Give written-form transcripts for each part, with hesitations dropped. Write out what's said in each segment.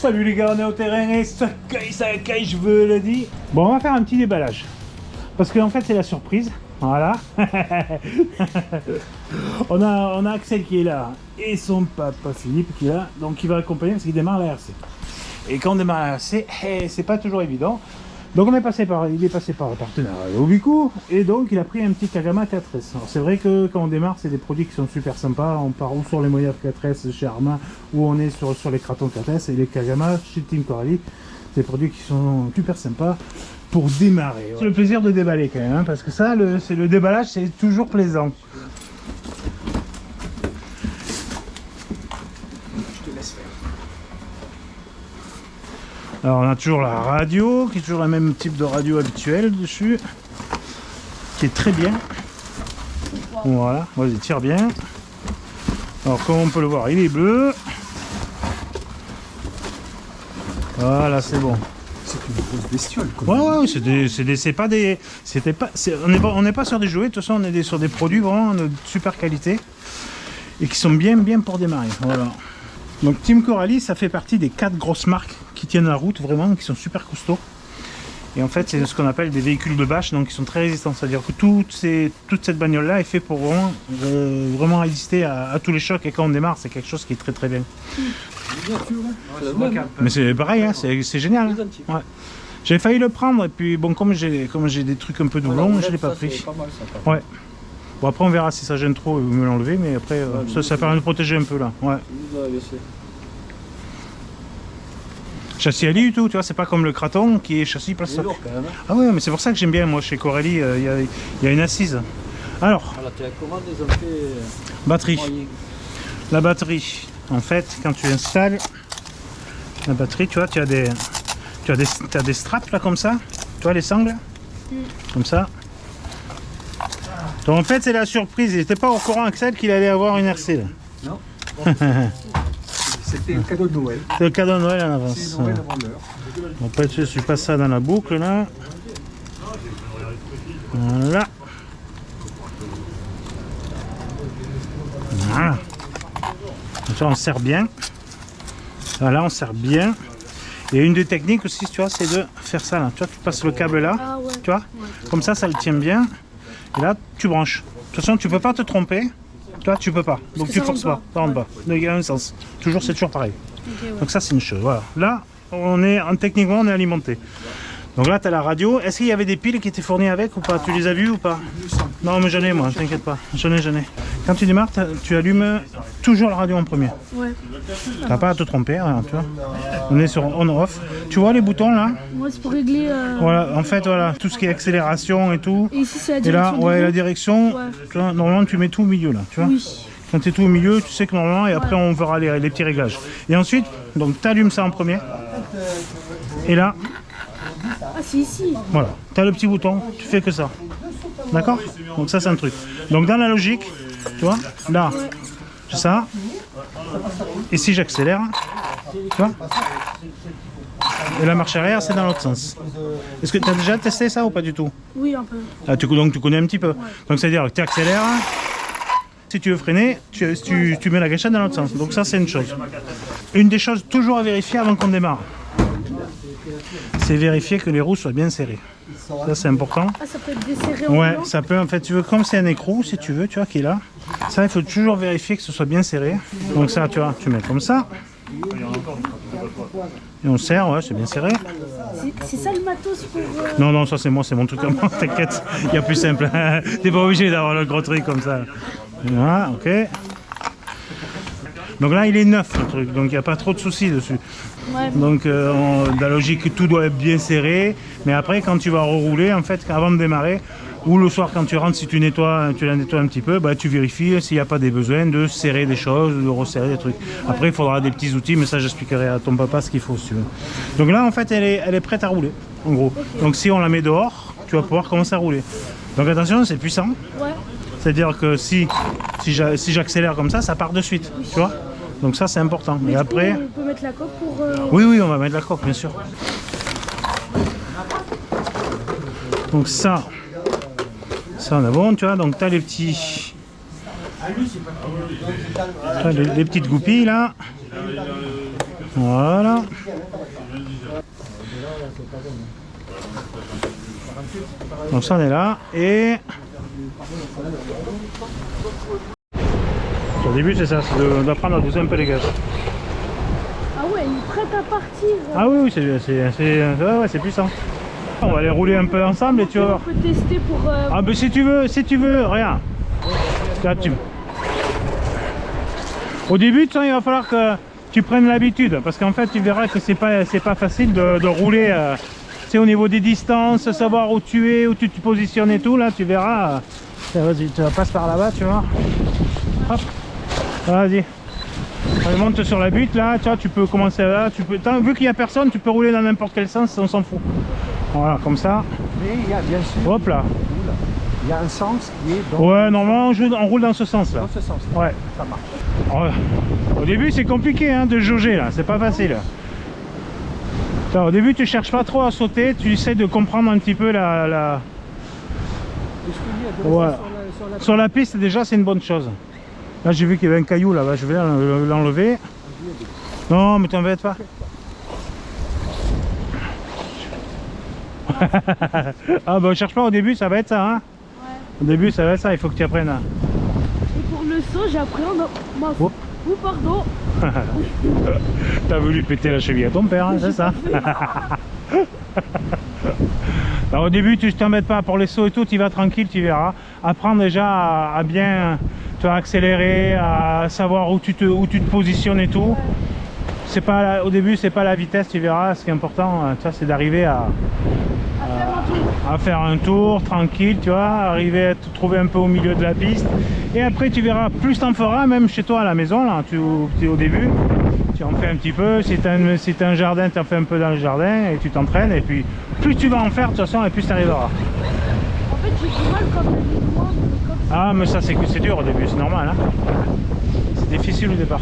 Salut les gars, on est au terrain et ça caille, je veux le dire. Bon, on va faire un petit déballage. Parce qu'en fait, c'est la surprise. Voilà. on a Axel qui est là et son papa Philippe qui est là. Donc il va accompagner parce qu'il démarre la RC. Et quand on démarre la RC, c'est pas toujours évident. Donc il est passé par le partenaire Obiku et donc il a pris un petit Kagama 4S. Alors c'est vrai que quand on démarre, c'est des produits qui sont super sympas. On part ou sur les moyens 4S chez Arma ou on est sur les Kraton 4S et les Kagama chez Team Coralie. C'est des produits qui sont super sympas pour démarrer. C'est le plaisir de déballer quand même, hein, parce que ça, le déballage, c'est toujours plaisant. Je te laisse faire. Alors on a toujours la radio, qui est toujours le même type de radio habituelle dessus, qui est très bien. Voilà, vas-y, tire bien. Alors comme on peut le voir, il est bleu. Voilà, c'est bon. C'est une grosse bestiole. On n'est pas sur des jouets, de toute façon on est sur des produits vraiment de super qualité et qui sont bien pour démarrer. Voilà. Donc Team Coralie, ça fait partie des 4 grosses marques qui tiennent la route vraiment, qui sont super costauds. Et en fait c'est ce qu'on appelle des véhicules de bâche, donc ils sont très résistants. C'est-à-dire que toute cette bagnole là est fait pour vraiment résister à tous les chocs et quand on démarre c'est quelque chose qui est très bien. Mais c'est pareil, hein, c'est génial. Hein. Ouais. J'ai failli le prendre et puis bon comme j'ai des trucs un peu doublons, je l'ai pas pris. Ouais. Bon après on verra si ça gêne trop, me l'enlever, mais après ça permet de protéger un peu là. Ouais. Châssis Ali du tout, tu vois, c'est pas comme le Kraton qui est châssis place socle. Ah ouais, mais c'est pour ça que j'aime bien moi chez Coralie, il y a une assise. Alors, batterie. La batterie, en fait, quand tu installes la batterie, tu vois, tu as des straps là comme ça, tu vois les sangles, comme ça. Donc en fait c'est la surprise, il n'était pas au courant Axel qu'il allait avoir une RC là. Non. C'était le cadeau de Noël. C'est le cadeau de Noël en avance. C'est Noël avant l'heure. Bon, après je passe ça dans la boucle là. Voilà. Voilà. Donc là on serre bien. Voilà, on serre bien. Et une des techniques aussi, tu vois, c'est de faire ça là. Tu vois, tu passes le câble là, tu vois, comme ça le tient bien. Et là, tu branches. De toute façon, tu peux pas te tromper. Toi, tu peux pas. Donc tu forces pas. Ça rentre pas. Donc il y a un sens. C'est toujours pareil. Okay, ouais. Donc ça, c'est une chose. Voilà. Là, techniquement, on est alimenté. Donc là, tu as la radio. Est-ce qu'il y avait des piles qui étaient fournies avec ou pas? Tu les as vues ou pas? Non, mais j'en ai moi, t'inquiète pas. J'en ai. Quand tu démarres, tu allumes toujours la radio en premier. Ouais. T'as pas à te tromper, hein, tu vois. On est sur on-off. Tu vois les boutons là? Moi, c'est pour régler. Voilà, en fait, voilà, tout ce qui est accélération et tout. Et ici, c'est la direction. Et là, ouais, la direction. Ouais. Tu vois, normalement, tu mets tout au milieu là, tu vois. Oui. Quand tu es tout au milieu, tu sais que normalement, et après, on verra les petits réglages. Et ensuite, donc, tu allumes ça en premier. Et là. Ah, c'est ici. Voilà, tu as le petit bouton, tu fais que ça. D'accord? Donc ça c'est un truc. Donc dans la logique, tu vois, là, c'est ça. Et si j'accélère, tu vois? Et la marche arrière c'est dans l'autre sens. Est-ce que tu as déjà testé ça ou pas du tout? Oui, un peu. Ah, donc tu connais un petit peu. Ouais. Donc c'est à dire que tu accélères. Si tu veux freiner, tu mets la gâchette dans l'autre sens. Donc ça c'est une chose. Une des choses toujours à vérifier avant qu'on démarre, c'est vérifier que les roues soient bien serrées. Ça c'est important. Ah, ça peut être desserré en ouais, ça peut en fait, tu veux, comme c'est un écrou, si tu veux, tu vois, qui est là. Ça, il faut toujours vérifier que ce soit bien serré. Donc ça, tu vois, tu mets comme ça. Et on serre, ouais, c'est bien serré. C'est ça le matos pour... Non, ça c'est moi, c'est mon truc à moi, t'inquiète. Il y a plus simple. T'es pas obligé d'avoir le gros truc comme ça. Voilà, ok. Donc là, il est neuf le truc, donc il n'y a pas trop de soucis dessus. Ouais. Donc la logique, tout doit être bien serré, mais après quand tu vas rerouler, en fait, avant de démarrer, ou le soir quand tu rentres, si tu la nettoies un petit peu, bah, tu vérifies s'il n'y a pas des besoins de serrer des choses, de resserrer des trucs. Après, il faudra des petits outils, mais ça j'expliquerai à ton papa ce qu'il faut si tu veux. Donc là, en fait, elle est prête à rouler, en gros. Okay. Donc si on la met dehors, tu vas pouvoir commencer à rouler. Donc attention, c'est puissant. Ouais. C'est-à-dire que si j'accélère comme ça part de suite, tu vois. Donc ça c'est important. Mais et après, on peut mettre la coque pour... Oui, on va mettre la coque, bien sûr. Donc ça on a bon, tu vois. Donc tu as les petits Les petites goupilles là. Voilà. Donc ça on est là et au début c'est ça, c'est d'apprendre à doser un peu les gaz. Ah ouais, il est prêt à partir. Ah oui, oui, c'est puissant. On va les rouler un peu ensemble et tu vas voir. On peut tester pour... Ah ben si tu veux, regarde. Là, au début, il va falloir que tu prennes l'habitude parce qu'en fait tu verras que c'est pas facile de rouler au niveau des distances, savoir où tu es, où tu te positionnes et tout. Là tu verras, vas-y, tu passes par là-bas, tu vois. Hop, vas-y. On monte sur la butte là, tu vois, tu peux commencer là, vu qu'il n'y a personne, tu peux rouler dans n'importe quel sens, on s'en fout. Voilà, comme ça. Mais il y a bien sûr. Hop là. Il y a un sens qui est dans. Ouais, normalement on roule dans ce sens là. Dans ce sens. Ouais. Ça marche. Ouais. Au début c'est compliqué hein, de jauger là, c'est pas facile. Attends, au début tu cherches pas trop à sauter, tu essaies de comprendre un petit peu la... Ouais. Sur la piste déjà c'est une bonne chose. Là j'ai vu qu'il y avait un caillou là-bas, je vais l'enlever. Non mais t'embête pas. Ah bah cherche pas au début, ça va être ça hein. Ouais. Au début ça va être ça, il faut que tu apprennes. Et pour le saut, j'appréhende ma... Oh. Oh, pardon. T'as voulu péter la cheville à ton père, hein, c'est ça. Alors, au début tu t'embêtes pas pour les sauts et tout, tu vas tranquille, tu verras. Apprends déjà à bien accélérer, à savoir où tu te positionnes et tout. C'est pas au début c'est pas la vitesse, tu verras. Ce qui est important, c'est d'arriver à faire un tour tranquille, tu vois, arriver à te trouver un peu au milieu de la piste. Et après tu verras, plus t'en feras, même chez toi à la maison là, au début tu en fais un petit peu. Si t'as un jardin, tu en fais un peu dans le jardin et tu t'entraînes, et puis plus tu vas en faire de toute façon et plus tu arriveras. En fait j'ai du mal quand même loin. Ah mais ça c'est dur au début, c'est normal hein. C'est difficile au départ.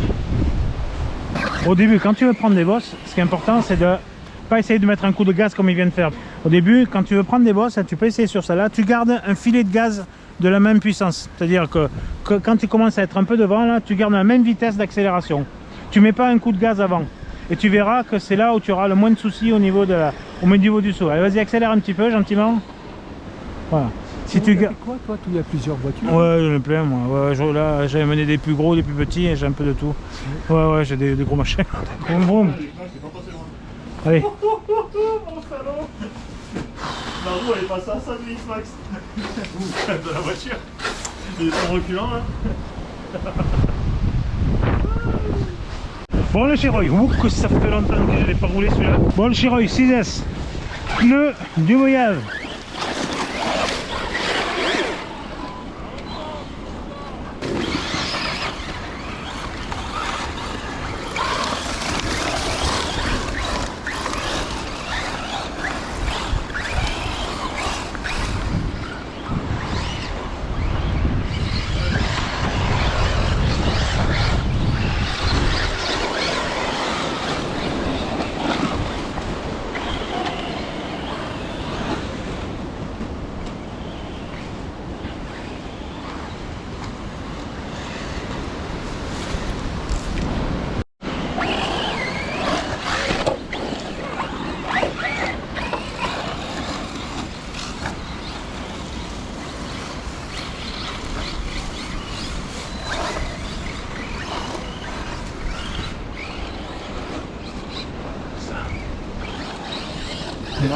Au début quand tu veux prendre des bosses, ce qui est important c'est de pas essayer de mettre un coup de gaz comme il vient de faire. Au début quand tu veux prendre des bosses, tu peux essayer sur celle-là, tu gardes un filet de gaz de la même puissance. C'est à dire que quand tu commences à être un peu devant là, tu gardes la même vitesse d'accélération. Tu mets pas un coup de gaz avant. Et tu verras que c'est là où tu auras le moins de soucis au niveau du saut. Allez vas-y, accélère un petit peu gentiment. Voilà. Si tu gardes quoi toi, il y a plusieurs voitures. Ouais, j'en ai plein moi. Ouais, là j'avais mené des plus gros, des plus petits, et j'ai un peu de tout. Ouais, j'ai des gros machins. Vroom, vroom. Allez. Mon salon. La roue elle est passée à 5 max. De la voiture. Il est en reculant là. Bon le Chiroy, que ça fait longtemps que je l'ai pas roulé celui-là. Bon le Chiroy 6S, pneu du Moyave.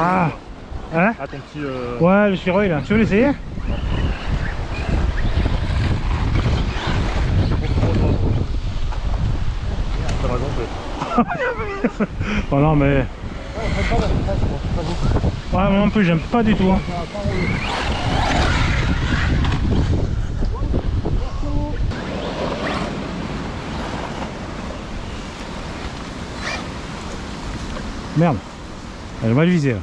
Ah, hein? Ah ton petit... Ouais, le Chiroy là, tu veux l'essayer? T'as raison. Oh non mais... Ouais, moi non plus j'aime pas du tout hein. Merde, elle a mal visé là.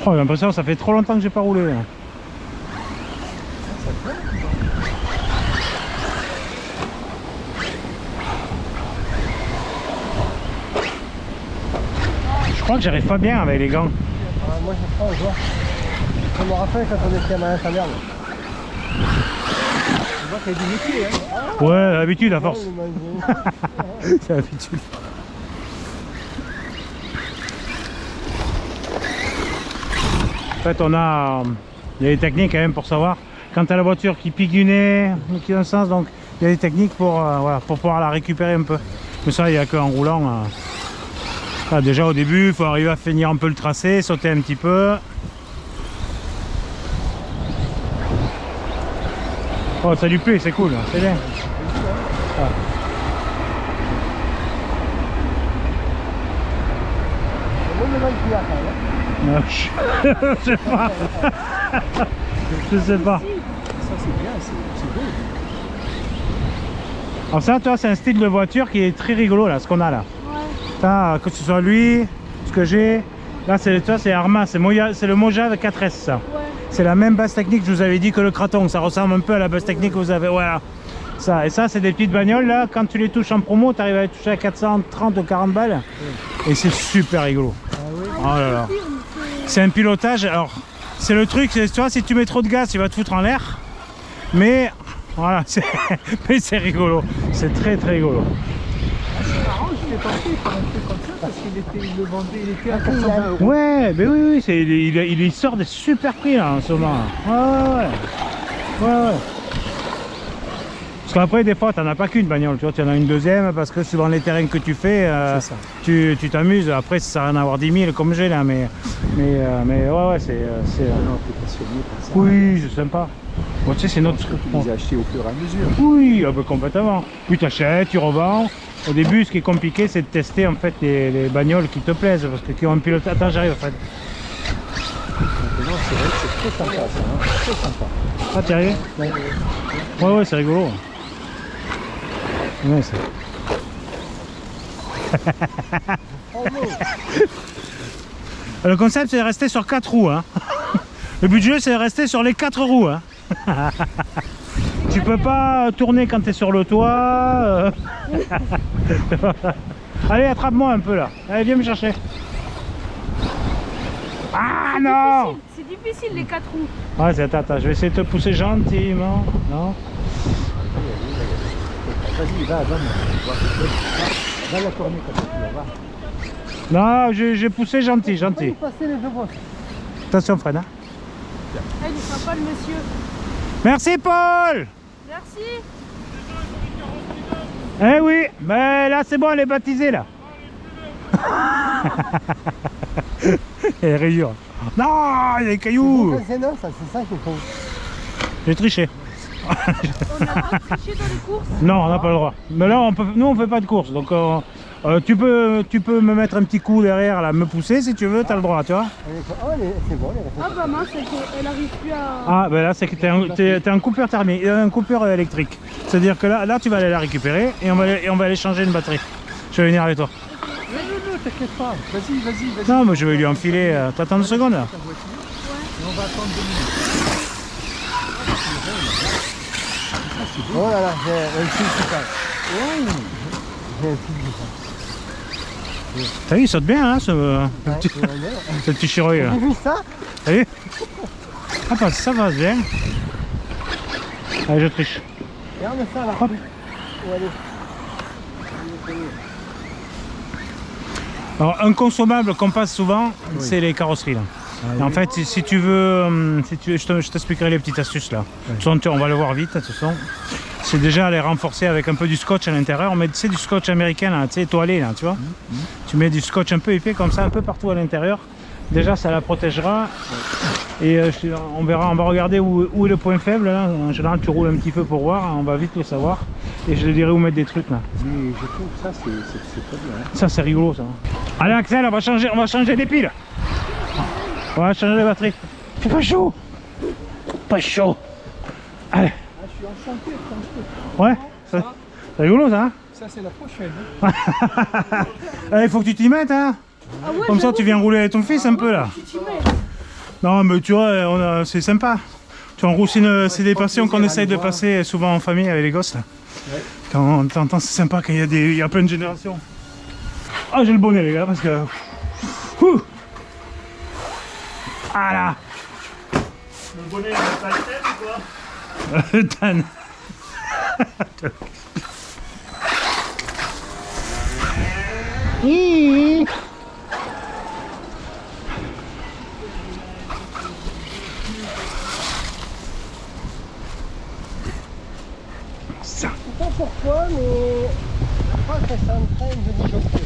Oh, j'ai l'impression que ça fait trop longtemps que j'ai pas roulé là. Je crois que j'arrive pas bien avec les gants. Moi je prends au revoir. On me rappelle quand on était à Marin-Taverne. On voit qu'il y a du métier, hein. Ouais, l'habitude à force. Ouais, C'est l'habitude. En fait, il y a des techniques quand même pour savoir quand tu as la voiture qui pique du nez, qui dans le sens, donc il y a des techniques pour, voilà, pour pouvoir la récupérer un peu. Mais ça, il n'y a qu'en roulant. Là, déjà au début, il faut arriver à finir un peu le tracé, sauter un petit peu. Oh, ça lui plaît, c'est cool, c'est bien. Ah. Je sais pas. Je sais pas. ça c'est bien, c'est beau. Alors ça, toi, c'est un style de voiture qui est très rigolo là, ce qu'on a là. Ouais. Ça, que ce soit lui, ce que j'ai. Là, c'est Arma, c'est le Mojave 4S ça. Ouais. C'est la même base technique, je vous avais dit, que le Kraton. Ça ressemble un peu à la base technique que vous avez. Voilà. Ça, et ça, c'est des petites bagnoles là. Quand tu les touches en promo, tu arrives à les toucher à 430 ou 40 balles. Et c'est super rigolo. Ah oui. Oh là là. C'est un pilotage. Alors, c'est le truc, tu vois, si tu mets trop de gaz, tu vas te foutre en l'air. Mais voilà, mais c'est rigolo. C'est très très rigolo. C'est marrant, je l'ai pensé pour un truc comme ça parce qu'il le vendait, il était à 420 €. Ouais, mais oui, il sort des super prix là en ce moment. Ouais. Parce qu'après, des fois, tu n'en as pas qu'une bagnole, tu vois, tu en as une deuxième parce que suivant les terrains que tu fais, tu t'amuses. Après, ça sert à rien d'avoir 10 000 comme j'ai là, mais ouais, c'est. Non, t'es passionné par ça. Oui, c'est sympa. Bon, tu sais, c'est notre. Tu les as achetés au fur et à mesure. Oui, un peu complètement. Puis tu achètes, tu revends. Au début, ce qui est compliqué, c'est de tester en fait les bagnoles qui te plaisent, parce que qui ont un pilote. Attends, j'arrive en fait. Maintenant, c'est vrai que c'est très sympa ça, hein. Très sympa. Ah, t'es arrivé? Ouais, c'est rigolo. Ouais, c'est... Le concept, c'est de rester sur 4 roues. Hein. Le but du jeu, c'est de rester sur les 4 roues. Hein. Tu peux pas tourner quand tu es sur le toit. Allez, attrape-moi un peu là. Allez, viens me chercher. Ah non! C'est difficile les 4 roues. Ouais, attends, je vais essayer de te pousser gentiment. Non? Vas-y, va la tourner comme ça, tu vas voir. Non, j'ai poussé gentil. Passer les chevaux. Attention Fred. Hein. Ah, il est sympa le monsieur. Merci Paul! Merci. Eh oui, mais là c'est bon, elle est baptisée là. Elle est rayure. Non, il y a des cailloux. C'est non, c'est ça qu'il faut. J'ai triché. On a pas triché dans les courses. Non, on n'a pas le droit. Mais là, nous on fait pas de course. Donc tu peux me mettre un petit coup derrière, là, me pousser si tu veux, tu as le droit, tu vois. C'est bon, Ah bah mince, elle arrive plus à... Ah ben là c'est que t'es un coupeur thermique, un coupeur électrique. C'est-à-dire que là tu vas aller la récupérer et on va aller changer une batterie. Je vais venir avec toi. Non, t'inquiète pas. Vas-y. Non mais je vais lui enfiler. T'attends 2 secondes là. On va attendre 2 minutes. Oh là là, j'ai un fil qui passe. J'ai un fil qui passe. T'as vu, il saute bien hein, ce petit chirurgie là. T'as vu ça? T'as vu? Ah bah, ça va bien. Allez, je triche. Regarde ça là. Hop. Alors un consommable qu'on passe souvent, c'est les carrosseries là. Et en fait, si tu veux, je t'expliquerai les petites astuces là. De toute façon, on va le voir vite. De toute façon, c'est déjà les renforcer avec un peu du scotch à l'intérieur. On met du scotch américain là, tu sais, étoilé là, tu vois. Tu mets du scotch un peu épais comme ça, un peu partout à l'intérieur. Déjà, ça la protégera. Et on verra, on va regarder où est le point faible là. En général, tu roules un petit peu pour voir. On va vite le savoir. Et je te dirai où mettre des trucs là. Mais je trouve ça c'est très bien. Hein. Ça, c'est rigolo ça. Allez, Axel, on va changer les piles. On va changer les batteries. C'est pas chaud. Pas chaud. Allez. Ah, je suis enchanté de Ouais, c'est rigolo ça. Hein. ça c'est la prochaine. Hein. Il faut que tu t'y mettes hein. Ah ouais, Comme ça tu viens rouler avec ton fils un peu là. tu t'y mets. Non mais tu vois, c'est sympa. Tu vois, en gros c'est des passions qu'on essaye de passer souvent en famille avec les gosses là. Ouais. Quand t'entends c'est sympa quand il y a plein de générations. Ah j'ai le bonnet les gars parce que... Ouh. Ah là. bonnet de taille tête ou quoi? Dan. Hi. Ça. Je sais pas pourquoi, mais je crois que ça entraîne de disjoncter.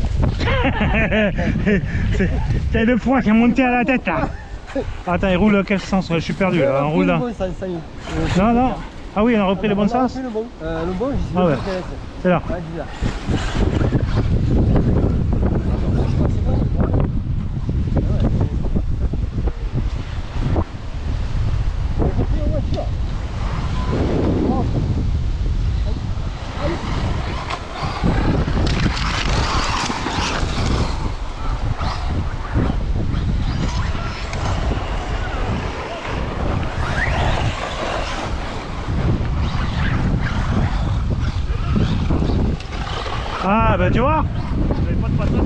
C'est le poids qui a monté à la tête là. Attends, il roule dans quel sens? Ouais, je suis perdu là, on roule là. Non, non. Ah oui, on a repris le bon sens? Le bon, je sais Ah pas ouais. ce que C'est là. c'est. Ouais, dis là. Ah bah tu vois. J'avais pas de patate.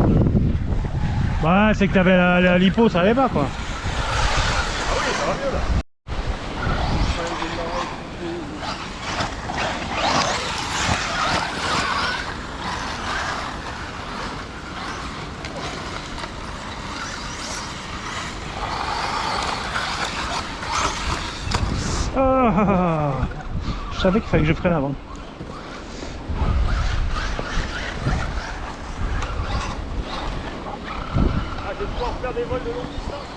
Bah c'est que t'avais la lipo, ça allait pas quoi. Ah oui, ça va mieux là. Ah, je savais qu'il fallait que je freine avant. Ah, je vais pouvoir faire des vols de longue distance.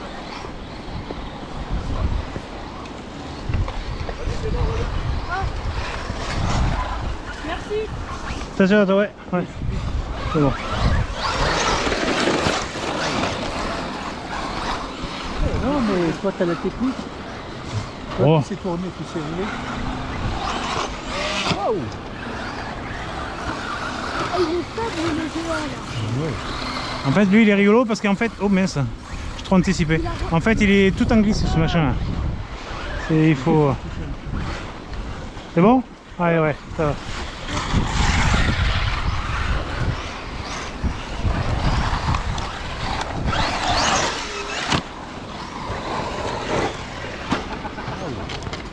Vas-y, c'est bon, voilà. Merci. Attention à toi, ouais. Ouais. C'est bon. Non, mais toi, t'as la technique. Toi, Oh. tu sais tourner, tu sais rouler. Waouh! Ah, il est stable, le géant là. En fait, lui, il est rigolo parce qu'en fait... Oh mince, je suis trop anticipé. En fait, il est tout en glisse, ce machin-là. Il faut... C'est bon? Allez, ouais, ça va.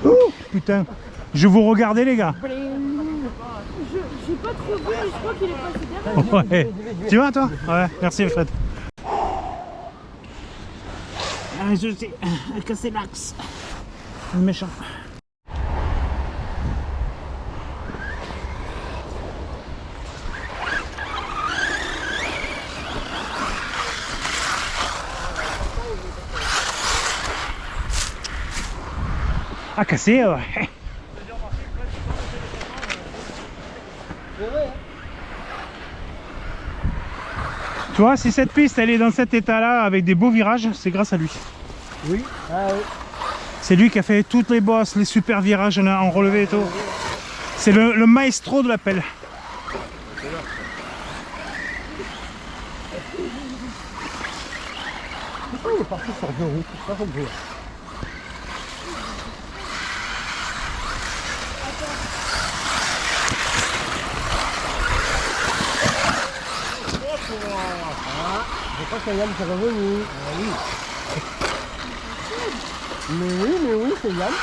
Ouh, putain, je vous regardais les gars. J'ai pas trop vu, mais je crois qu'il est passé derrière. Ouais. Tu vois toi? Ouais, merci Fred. Ah, je sais, casser l'axe. Méchant. Ah, cassé, ouais. Tu vois, si cette piste elle est dans cet état-là avec des beaux virages, c'est grâce à lui. Oui, ah oui. C'est lui qui a fait toutes les bosses, les super virages en relevé et tout. C'est le maestro de la pelle. Pourquoi il est parti sur deux routes? C'est pas compris. Je crois que Yann est revenu. Ah oui. Mais oui, c'est Yann.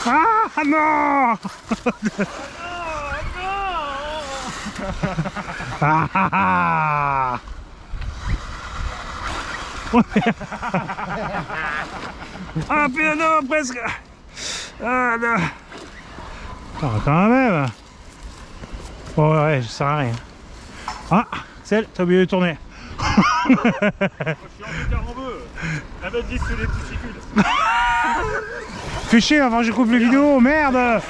Ah non. Ah, ah, ah. Ah putain non, presque. Ah non. Attends, quand même. Oh ouais, ça sert à rien. Ah, celle, t'as oublié de tourner. Je suis en carambeu. 1m10 sur les testicules. Fais chier avant que je coupe les vidéos, merde.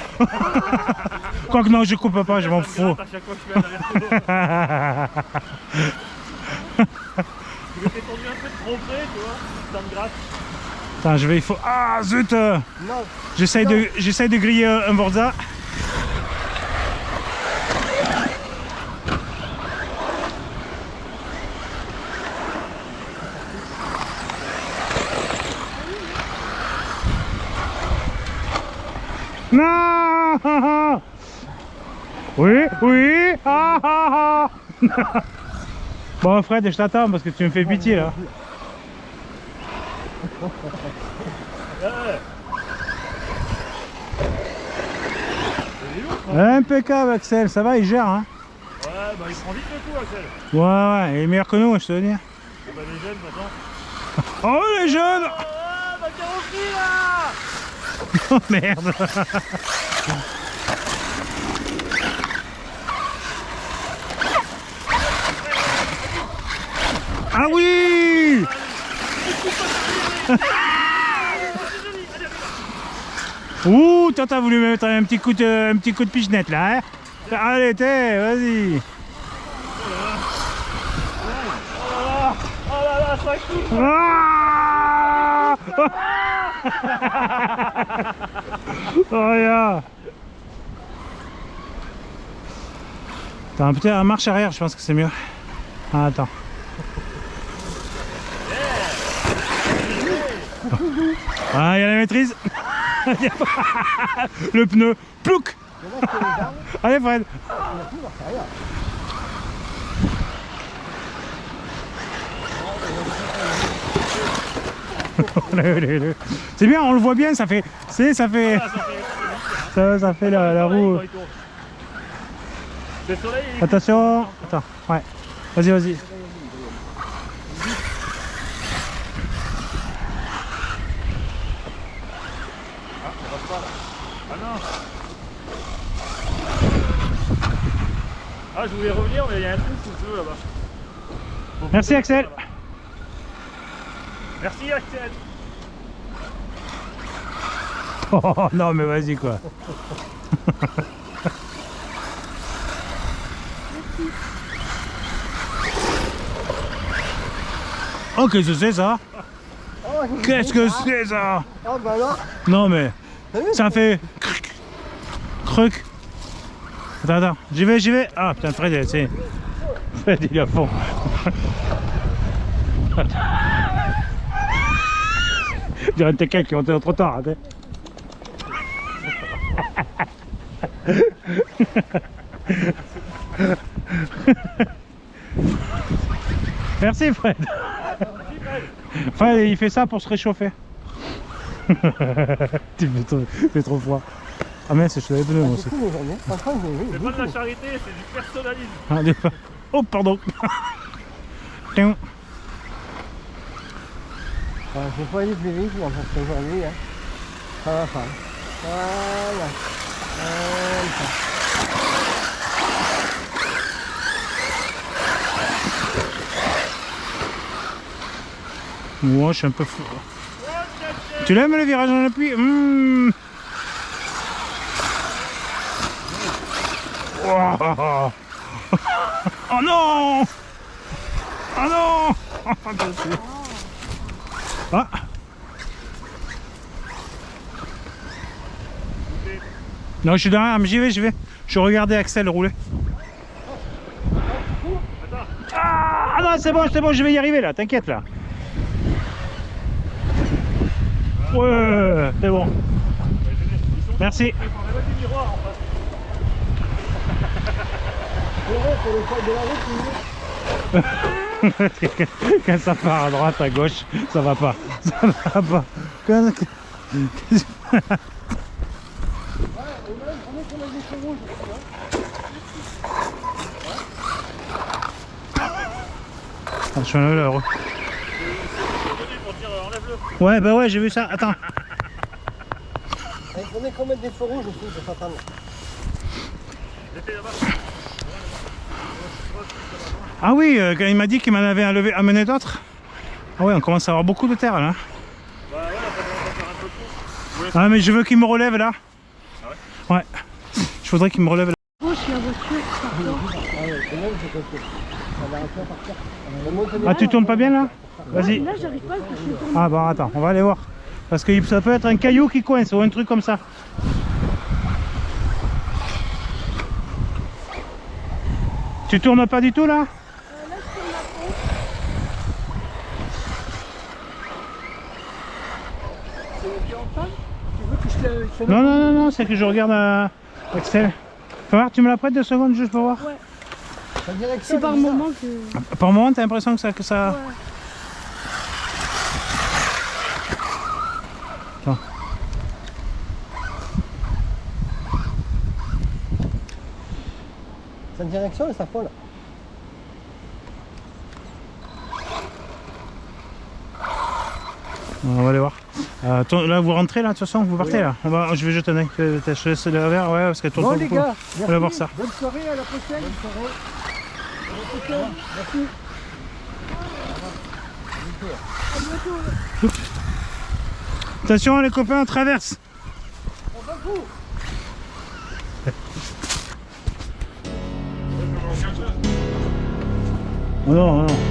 Quoique non, je coupe pas, je m'en fous. À chaque fois que je fais un aller-retour. Je m'étais tendu un peu de trop près, tu vois. Ça me gratte. Attends, je vais, il faut... Ah zut. Non. J'essaye de griller un Borza. Non. Oui, oui. Ah, ah, ah. Bon Fred, je t'attends parce que tu me fais pitié là. Impeccable Axel, ça va, il gère hein. Ouais, bah il prend vite le coup, Axel. Ouais, ouais, il est meilleur que nous, je te veux dire. Et bah les jeunes maintenant. Oh les jeunes. Ah, ma carrosserie là. Oh merde. Ah oui. Ouh, toi t'as voulu mettre un petit coup de pichenette là, hein. Allez, vas-y. Oh là là, ça coupe. Ah. Oh regarde. Attends, peut-être en marche arrière, je pense que c'est mieux. Ah, attends. Ah, il y a la maîtrise. Le pneu. Plouc. Allez Fred. C'est bien, on le voit bien, ça fait. Ça fait la roue. Le soleil, il est... Attention. Attends, ouais. Vas-y, vas-y. Ah non. Ah, je voulais revenir, mais il y a un trou sous le feu là-bas. Merci Axel. Merci Axel. Oh non mais vas-y quoi. Oh qu'est-ce que c'est ça? Qu'est-ce que c'est ça? Ah bah là. Non mais ça fait cric, cric. Attends, j'y vais. Ah putain Fred, c'est Fred il est à fond. Je dirais quelqu'un qui est monté trop tard. Hein. Merci Fred. Fred il fait ça pour se réchauffer. Tu fais trop froid. Ah mais c'est les pneus moi aussi. C'est pas de la charité, c'est du personnalisme. Ah, oh pardon. Tiens. J'ai pas aller plus vite parce qu'aujourd'hui, hein, ça va pas. Voilà. Moi je suis un peu fou. Tu l'aimes le virage dans la pluie? Oh. Oh non. Oh non. Ah. Non, je suis derrière, mais j'y vais. Je regardais Axel rouler. Ah non, c'est bon, je vais y arriver là, t'inquiète là. Ouais, c'est bon. Merci. Quand ça part à droite, à gauche, ça va pas. Ça va pas. Je suis un heureux. Ouais, bah ouais, j'ai vu ça. Attends. Il faudrait qu'on mette des feux rouges aussi pour s'attendre. Ah oui, quand il m'a dit qu'il m'en avait amené d'autres. Ah oui, on commence à avoir beaucoup de terre là. Ah mais je veux qu'il me relève là. Ouais. Je voudrais qu'il me relève là. Gauche, la voiture, Ah tu tournes pas bien là? Vas-y. là, j'arrive pas à le toucher. Ah bah attends, on va aller voir. Parce que ça peut être un caillou qui coince ou un truc comme ça. Tu tournes pas du tout là? Là, je tourne la pompe. C'est qui en panne? Tu veux que je te... Non, c'est que je regarde Axel. Faut voir, tu me la prêtes 2 secondes juste pour voir? Ouais. C'est C'est par moment que... Par moment, t'as l'impression que ça... Ouais. Attends. C'est en direction le sapin là. On va aller voir. Là, vous rentrez là, de toute façon, vous partez là. Je vais jeter un œil. Je laisse le verre, ouais, parce qu'elle tourne Bon pas les beaucoup. gars, On va voir ça. bonne soirée, à la prochaine. Bonne soirée. À la prochaine. Merci. Attention les copains, on traverse. Oh non, non.